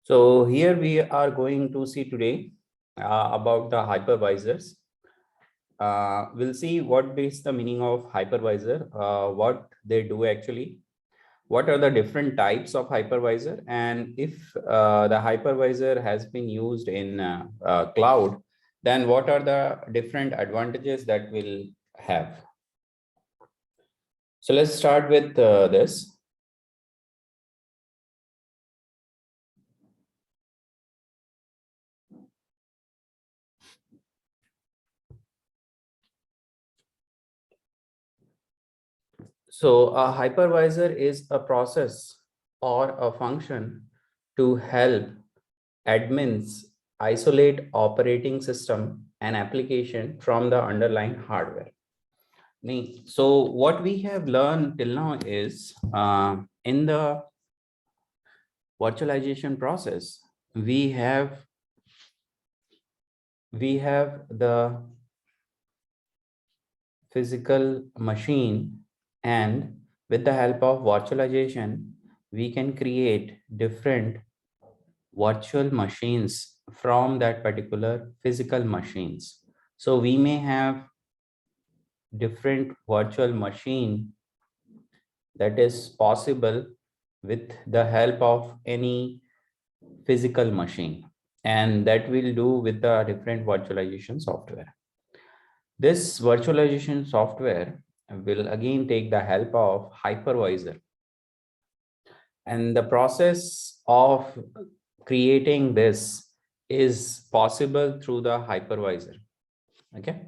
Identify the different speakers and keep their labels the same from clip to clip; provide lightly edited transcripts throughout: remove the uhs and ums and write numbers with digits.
Speaker 1: So here we are going to see today about the hypervisors. We'll see what is the meaning of hypervisor, what they do actually, what are the different types of hypervisor, and if the hypervisor has been used in cloud, then what are the different advantages that we'll have. So let's start with this. So a hypervisor is a process or a function to help admins isolate operating system and application from the underlying hardware. So what we have learned till now is in the virtualization process, we have the physical machine, and with the help of virtualization, we can create different virtual machines from that particular physical machines. So we may have different virtual machine that is possible with the help of any physical machine, and that we'll do with the different virtualization software. This virtualization software will again take the help of hypervisor, and the process of creating this is possible through the hypervisor. Okay,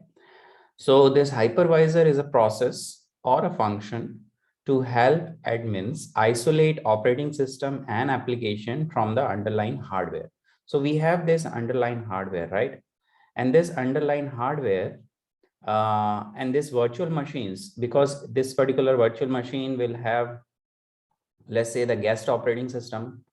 Speaker 1: so this hypervisor is a process or a function to help admins isolate operating system and application from the underlying hardware. So we have this underlying hardware, right? And this underlying hardware and this virtual machines, because this particular virtual machine will have, let's say, the guest operating system.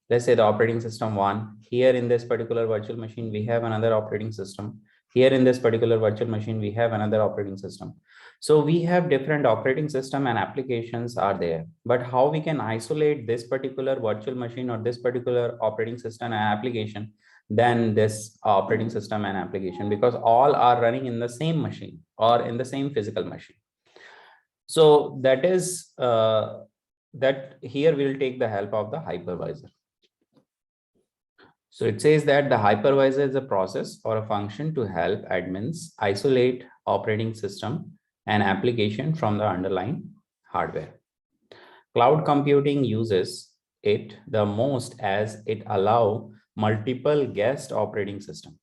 Speaker 1: Let's say the operating system one. Here in this particular virtual machine, we have another operating system. Here in this particular virtual machine, we have another operating system. So we have different operating system and applications are there. But how we can isolate this particular virtual machine or this particular operating system and application than this operating system and application, because all are running in the same machine or in the same physical machine. So that is that here we'll take the help of the hypervisor. So it says that the hypervisor is a process or a function to help admins isolate operating system and application from the underlying hardware. Cloud computing uses it the most as it allow multiple guest operating system.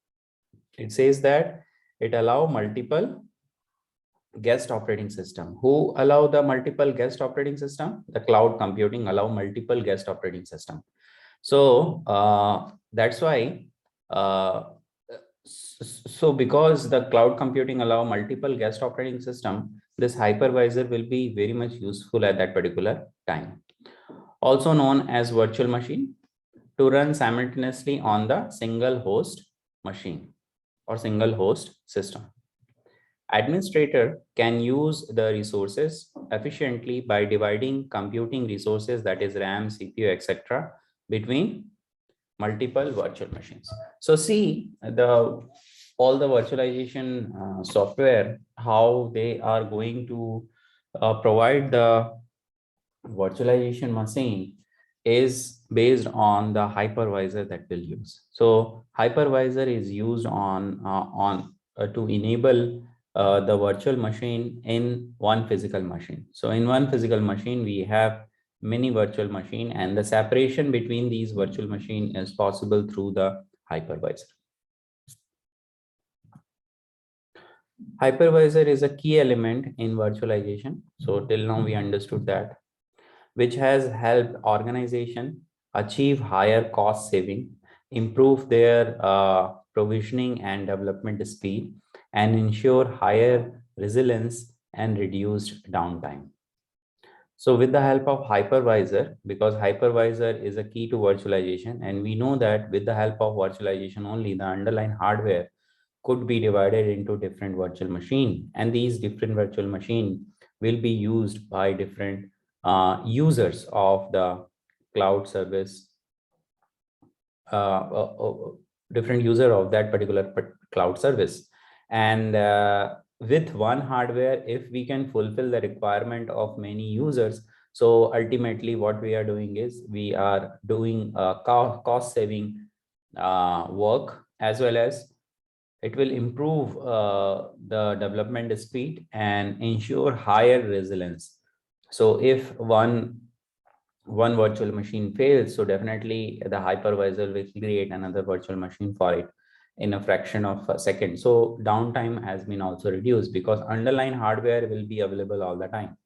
Speaker 1: It says that it allow multiple guest operating system. Who allow the multiple guest operating system? The cloud computing allow multiple guest operating system. So that's why so because the cloud computing allow multiple guest operating system, this hypervisor will be very much useful at that particular time. Also known as virtual machine, to run simultaneously on the single host machine or single host system. Administrator can use the resources efficiently by dividing computing resources, that is RAM, CPU, etc., between multiple virtual machines. So see the all the virtualization software, how they are going to provide the virtualization machine is based on the hypervisor that we'll use. So hypervisor is used on to enable the virtual machine in one physical machine. So in one physical machine, we have many virtual machine, and the separation between these virtual machine is possible through the hypervisor. Hypervisor is a key element in virtualization. So till now we understood that, which has helped organization achieve higher cost saving, improve their provisioning and development speed, and ensure higher resilience and reduced downtime. So with the help of hypervisor, because hypervisor is a key to virtualization, and we know that with the help of virtualization only, the underlying hardware could be divided into different virtual machine, and these different virtual machine will be used by different users of the cloud service different user of that particular cloud service. And with one hardware, if we can fulfill the requirement of many users, so ultimately what we are doing is we are doing cost saving work, as well as it will improve the development speed and ensure higher resilience. So if one virtual machine fails, so definitely the hypervisor will create another virtual machine for it in a fraction of a second. So downtime has been also reduced because underlying hardware will be available all the time.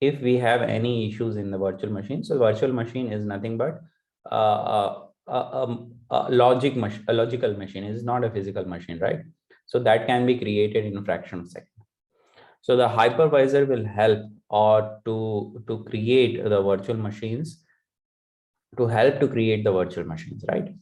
Speaker 1: If we have any issues in the virtual machine, so virtual machine is nothing but a logical machine. It is not a physical machine, right? So that can be created in a fraction of a second. So the hypervisor will help or to create the virtual machines, to help to create the virtual machines, right?